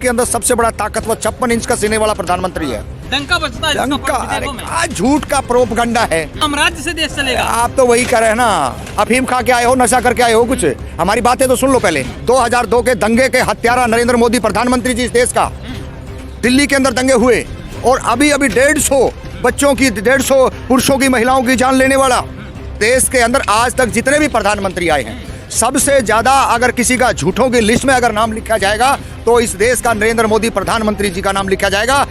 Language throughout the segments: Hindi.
के अंदर सबसे बड़ा ताकतवर 56 इंच का सीने वाला प्रधानमंत्री है। डंका बजता है डंका, आज झूठ का प्रोपगंडा है। हम राज्य से देश चलेगा। आप तो वही कर रहे हैं ना, अफीम खा के आए हो, नशा करके आए हो। कुछ हमारी बातें तो सुन लो पहले। 2002 के दंगे के हत्यारा नरेंद्र मोदी प्रधानमंत्री जी इस देश का। दिल्ली के अंदर दंगे हुए और अभी 150 बच्चों की, 150 पुरुषों की, महिलाओं की जान लेने वाला देश के अंदर आज तक जितने भी प्रधानमंत्री आए हैं, सबसे ज्यादा अगर किसी का झूठों की लिस्ट में अगर नाम लिखा जाएगा तो इस देश का नरेंद्र मोदी प्रधानमंत्री जी का नाम लिखा जाएगा।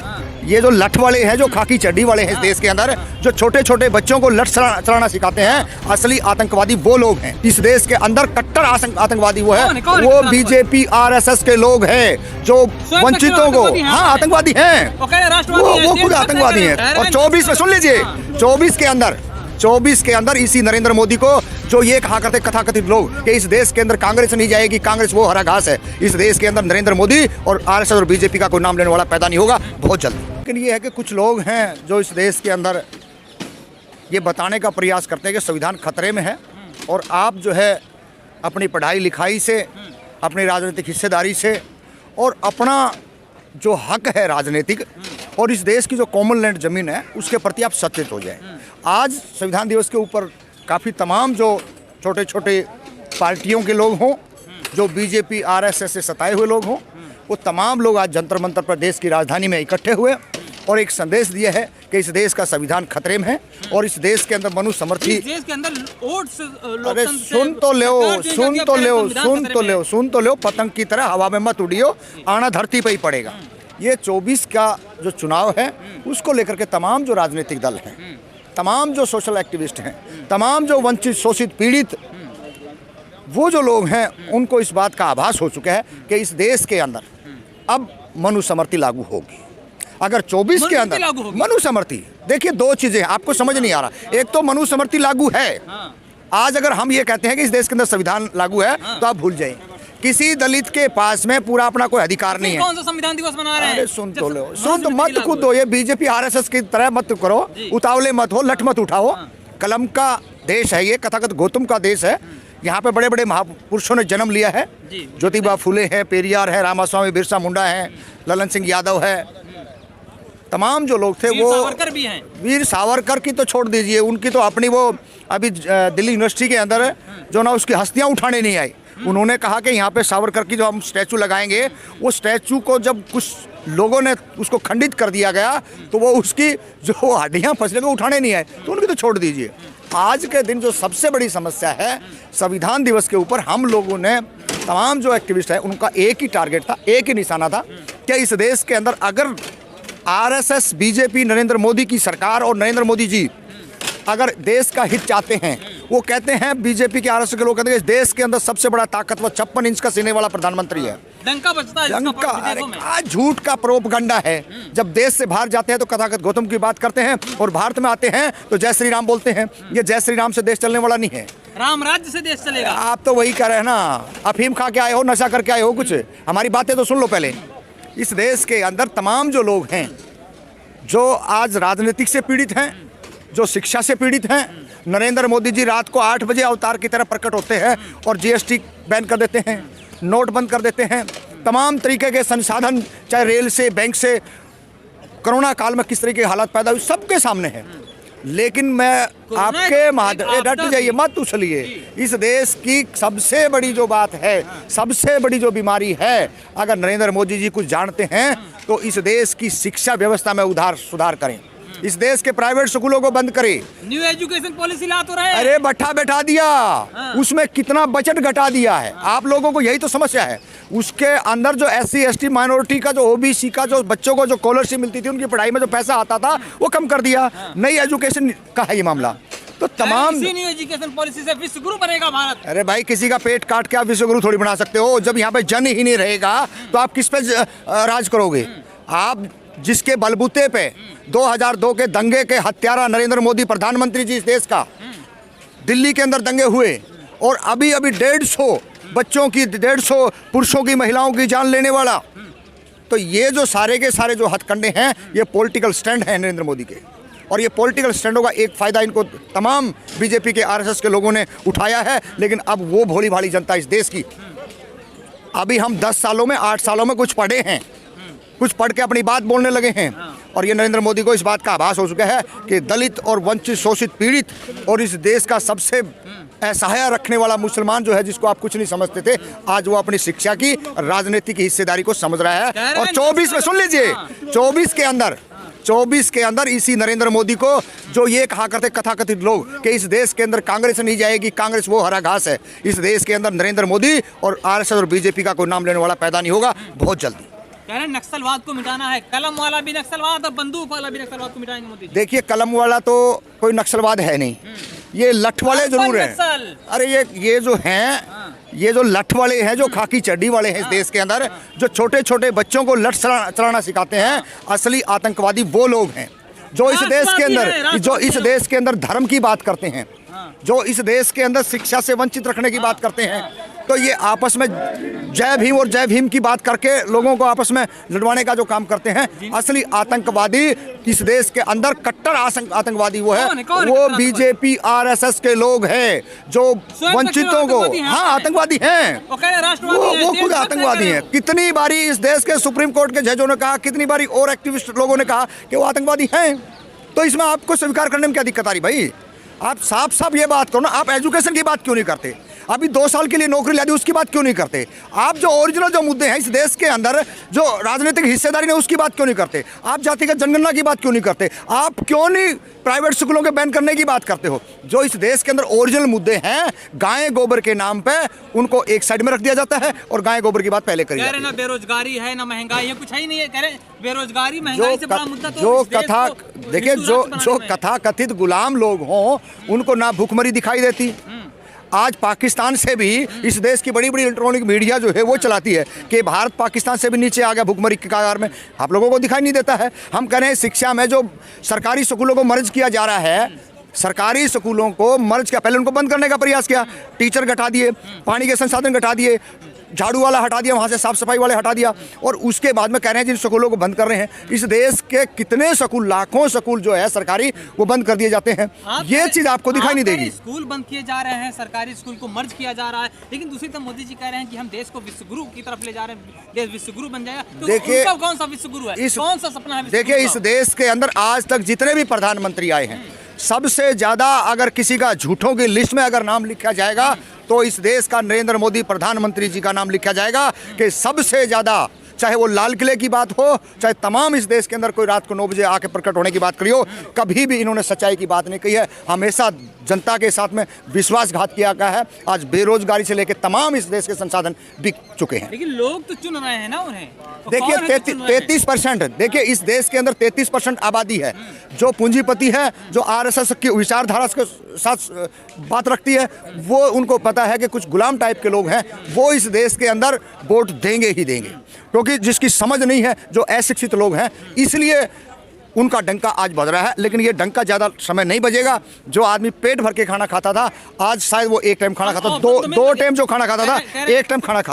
ये जो लठ वाले हैं, जो खाकी चड्डी वाले हैं इस देश के अंदर, जो छोटे छोटे बच्चों को लठ चलाना सिखाते हैं, असली आतंकवादी वो लोग हैं। इस देश के अंदर कट्टर आतंकवादी वो है, वो बीजेपी RSS के लोग हैं जो वंचितों को, हाँ आतंकवादी हैं, वो खुद आतंकवादी हैं। और 24 में सुन लीजिए, 24 के अंदर इसी नरेंद्र मोदी को जो ये कहा करते कथाकथित लोग कि इस देश के अंदर कांग्रेस नहीं जाएगी, कांग्रेस वो हरा घास है, इस देश के अंदर नरेंद्र मोदी और RSS और बीजेपी का कोई नाम लेने वाला पैदा नहीं होगा बहुत जल्द। लेकिन ये है कि कुछ लोग हैं जो इस देश के अंदर ये बताने का प्रयास करते हैं कि संविधान खतरे में है और आप जो है अपनी पढ़ाई लिखाई से, अपनी राजनीतिक हिस्सेदारी से और अपना जो हक है राजनीतिक और इस देश की जो कॉमन लैंड ज़मीन है उसके प्रति आप सचेत हो जाएं। आज संविधान दिवस के ऊपर काफ़ी तमाम जो छोटे छोटे पार्टियों के लोग हों, जो बीजेपी RSS से सताए हुए लोग हों, वो तमाम लोग आज जंतर मंतर पर देश की राजधानी में इकट्ठे हुए और एक संदेश दिया है कि इस देश का संविधान खतरे में है और इस देश के अंदर मनुस्मृति, देश के अंदर अरे सुन तो लो, पतंग की तरह हवा में मत उड़ियो, आना धरती पे ही पड़ेगा। ये 24 का जो चुनाव है उसको लेकर के तमाम जो राजनीतिक दल हैं, तमाम जो सोशल एक्टिविस्ट हैं, तमाम जो वंचित, शोषित, पीड़ित वो जो लोग हैं, उनको इस बात का आभास हो चुका है कि इस देश के अंदर अब मनुस्मृति लागू होगी। अगर 24 के अंदर मनुस्मृति, देखिए दो चीजें आपको समझ नहीं आ रहा। एक तो मनुस्मृति लागू है, आज अगर हम ये कहते हैं कि इस देश के अंदर संविधान लागू है तो आप भूल जाइए, किसी दलित के पास में पूरा अपना कोई अधिकार नहीं है। कौन सा संविधान दिवस मना रहे हैं? अरे सुन तो मत कूदो, ये बीजेपी RSS की तरह मत करो, उतावले मत हो, लठ मत उठाओ। कलम का देश है ये, कथाकथ गौतम का देश है। यहाँ पे बड़े बड़े महापुरुषों ने जन्म लिया है, ज्योतिबा फुले है, पेरियार है, रामास्वामी बिरसा मुंडा है, ललन सिंह यादव है, तमाम जो लोग थे वो सावरकर भी हैं। वीर सावरकर की तो छोड़ दीजिए, उनकी तो अपनी वो अभी दिल्ली यूनिवर्सिटी के अंदर जो ना उसकी हस्तियाँ उठाने नहीं आई। उन्होंने कहा कि यहाँ पे सावरकर की जो हम स्टैचू लगाएंगे, वो स्टैचू को जब कुछ लोगों ने उसको खंडित कर दिया गया तो वो उसकी जो हड्डियाँ फसले को उठाने नहीं आए, तो उनकी तो छोड़ दीजिए। आज के दिन जो सबसे बड़ी समस्या है, संविधान दिवस के ऊपर हम लोगों ने, तमाम जो एक्टिविस्ट है, उनका एक ही टारगेट था, एक ही निशाना था कि इस देश के अंदर अगर RSS, बीजेपी, नरेंद्र मोदी की सरकार और नरेंद्र मोदी जी अगर देश का हित चाहते हैं, वो कहते हैं, बीजेपी के RSS के लोग कहते हैं, इस देश के अंदर सबसे बड़ा ताकतवर 56 इंच का सीने वाला प्रधानमंत्री है। डंका बजता है डंका, आज झूठ का प्रोपगंडा है। जब देश से बाहर जाते हैं तो कथाकथ गौतम की बात करते हैं और भारत में आते हैं तो जय श्री राम बोलते हैं। ये जय श्री राम से देश चलने वाला नहीं है, राम राज्य से देश चलेगा। आप तो वही कर रहे हैं ना, अफीम खा के आए हो, नशा करके आए हो। कुछ हमारी बातें तो सुन लो पहले। इस देश के अंदर तमाम जो लोग हैं जो आज राजनीतिक से पीड़ित हैं, जो शिक्षा से पीड़ित हैं, नरेंद्र मोदी जी रात को 8 बजे अवतार की तरह प्रकट होते हैं और GST बैन कर देते हैं, नोट बंद कर देते हैं, तमाम तरीके के संसाधन, चाहे रेल से, बैंक से, कोरोना काल में किस तरीके की हालात पैदा हुई, सबके सामने है। लेकिन मैं आपके माध्यम, डट जाइए, मत उछलिए। इस देश की सबसे बड़ी जो बात है, सबसे बड़ी जो बीमारी है, अगर नरेंद्र मोदी जी कुछ जानते हैं तो इस देश की शिक्षा व्यवस्था में सुधार करें, इस देश के प्राइवेट स्कूलों को बंद करें। न्यू एजुकेशन पॉलिसी ला तो रहे, अरे बैठा दिया, उसमें कितना बजट घटा दिया है। आप लोगों को यही तो समस्या है। उसके अंदर जो SC ST माइनॉरिटी का, जो OBC का, जो बच्चों को जो स्कॉलरशिप मिलती थी, उनकी पढ़ाई में जो पैसा आता था वो कम कर दिया। नई एजुकेशन का है ये मामला। तो तमाम न्यू एजुकेशन पॉलिसी से विश्व गुरु बनेगा भारत। अरे भाई, किसी का पेट काट के आप विश्व गुरु थोड़ी बना सकते हो। जब यहाँ पे जन ही नहीं रहेगा तो आप किस पे राज करोगे? आप जिसके बलबूते पे 2002 के दंगे के हत्यारा नरेंद्र मोदी प्रधानमंत्री जी इस देश का, दिल्ली के अंदर दंगे हुए और अभी 150 बच्चों की, 150 पुरुषों की, महिलाओं की जान लेने वाला, तो ये जो सारे के सारे जो हथकंडे हैं, ये पॉलिटिकल स्टैंड है नरेंद्र मोदी के। और ये पॉलिटिकल स्टैंडों का एक फ़ायदा इनको तमाम बीजेपी के RSS के लोगों ने उठाया है। लेकिन अब वो भोली भाली जनता इस देश की, अभी हम 10 सालों में, 8 सालों में कुछ पढ़े हैं, कुछ पढ़ के अपनी बात बोलने लगे हैं। और ये नरेंद्र मोदी को इस बात का आभास हो चुका है कि दलित और वंचित, शोषित, पीड़ित और इस देश का सबसे असहाय रखने वाला मुसलमान जो है, जिसको आप कुछ नहीं समझते थे, आज वो अपनी शिक्षा की, राजनीति की हिस्सेदारी को समझ रहा है। और 24 में सुन लीजिए, 24 के अंदर इसी नरेंद्र मोदी को जो ये कहा करते कथाकथित लोग कि इस देश के अंदर कांग्रेस नहीं जाएगी, कांग्रेस वो हरा घास है, इस देश के अंदर नरेंद्र मोदी और आरएसएस और बीजेपी का कोई नाम लेने वाला पैदा नहीं होगा बहुत जल्दी। कह रहे हैं नक्सलवाद को मिटाना है, कलम वाला भी नक्सलवाद और बंदूक वाला भी नक्सलवाद को मिटाएंगे मोदी जी। देखिए, कलम वाला तो कोई नक्सलवाद है नहीं, ये लठ वाले जरूर हैं। अरे ये जो हैं, ये जो लठ वाले हैं, जो खाकी चड्डी वाले हैं इस देश के अंदर, जो छोटे छोटे बच्चों को लठ चलाना सिखाते हैं, असली आतंकवादी वो लोग हैं जो इस देश के अंदर धर्म की बात करते हैं, जो इस देश के अंदर शिक्षा से वंचित रखने की बात करते हैं। तो ये आपस में जय भीम और जय भीम की बात करके लोगों को आपस में लड़वाने का जो काम करते हैं, असली आतंकवादी इस देश के अंदर कट्टर आतंकवादी वो है, वो बीजेपी आरएसएस के लोग हैं जो वंचितों को, हाँ आतंकवादी हैं, वो खुद आतंकवादी हैं। कितनी बारी इस देश के सुप्रीम कोर्ट के जजों ने कहा, कितनी बारी और एक्टिविस्ट लोगों ने कहा कि वो आतंकवादी हैं। तो इसमें आपको स्वीकार करने में क्या दिक्कत आ रही भाई? आप साफ साफ ये बात करो ना। आप एजुकेशन की बात क्यों नहीं करते? अभी 2 साल के लिए नौकरी ला दी, उसकी बात क्यों नहीं करते? आप जो ओरिजिनल जो मुद्दे हैं इस देश के अंदर, जो राजनीतिक हिस्सेदारी ने, उसकी बात क्यों नहीं करते? आप जातिगत जनगणना की बात क्यों नहीं करते? आप क्यों नहीं प्राइवेट स्कूलों के बैन करने की बात करते हो? जो इस देश के अंदर ओरिजिनल मुद्दे हैं, गाय गोबर के नाम पे उनको एक साइड में रख दिया जाता है और गाय गोबर की बात पहले करी जाती है। ना बेरोजगारी है, ना महंगाई है, कुछ है ही नहीं है। कह रहे बेरोजगारी महंगाई से बड़ा मुद्दा तो जो कथा, देखिए जो कथा कथित गुलाम लोग हों, उनको ना भूखमरी दिखाई देती। आज पाकिस्तान से भी इस देश की बड़ी बड़ी इलेक्ट्रॉनिक मीडिया जो है वो चलाती है कि भारत पाकिस्तान से भी नीचे आ गया भुखमरी की कगार में। आप लोगों को दिखाई नहीं देता है। हम कह रहे हैं शिक्षा में जो सरकारी स्कूलों को मर्ज किया जा रहा है, सरकारी स्कूलों को मर्ज किया, पहले उनको बंद करने का प्रयास किया, टीचर घटा दिए, पानी के संसाधन घटा दिए, झाड़ू वाला हटा दिया, वहाँ से साफ सफाई वाले हटा दिया, और उसके बाद में कह रहे हैं जिन स्कूलों को बंद कर रहे हैं, इस देश के कितने स्कूल, लाखों स्कूल जो है सरकारी, वो बंद कर दिए जाते हैं। ये चीज आपको दिखाई नहीं देगी। स्कूल बंद किए जा रहे हैं, सरकारी स्कूल को मर्ज किया जा रहा है, लेकिन दूसरी तरफ मोदी जी कह रहे हैं कि हम देश को विश्वगुरु की तरफ ले जा रहे हैं, देश विश्वगुरु बन जाएगा। तो देखिए कौन सा विश्वगुरु है, कौन सा सपना है? देखिए, इस देश के अंदर आज तक जितने भी प्रधानमंत्री आए हैं, सबसे ज्यादा अगर किसी का झूठों की लिस्ट में अगर नाम लिखा जाएगा तो इस देश का नरेंद्र मोदी प्रधानमंत्री जी का नाम लिखा जाएगा कि सबसे ज्यादा, चाहे वो लाल किले की बात हो, चाहे तमाम इस देश के अंदर कोई रात को 9 बजे आके प्रकट होने की बात करी हो, कभी भी इन्होंने सच्चाई की बात नहीं कही है। हमेशा जनता के साथ में विश्वासघात किया गया है। आज बेरोजगारी से लेकर तमाम इस देश के संसाधन बिक चुके हैं। लेकिन लोग तो चुन रहे हैं ना उन्हें। तो देखिए 33%, देखिए इस देश के अंदर 33% आबादी है जो पूंजीपति है, जो आरएसएस की विचारधारा के साथ बात रखती है। वो उनको पता है कि कुछ गुलाम टाइप के लोग हैं, वो इस देश के अंदर वोट देंगे ही देंगे, क्योंकि जिसकी समझ नहीं है, जो अशिक्षित लोग हैं, इसलिए उनका डंका आज बज रहा है। लेकिन ये डंका ज़्यादा समय नहीं बजेगा। जो आदमी पेट भर के खाना खाता था, आज शायद वो एक टाइम खाना खाता, दो टाइम जो खाना खाता था, एक टाइम खाना खा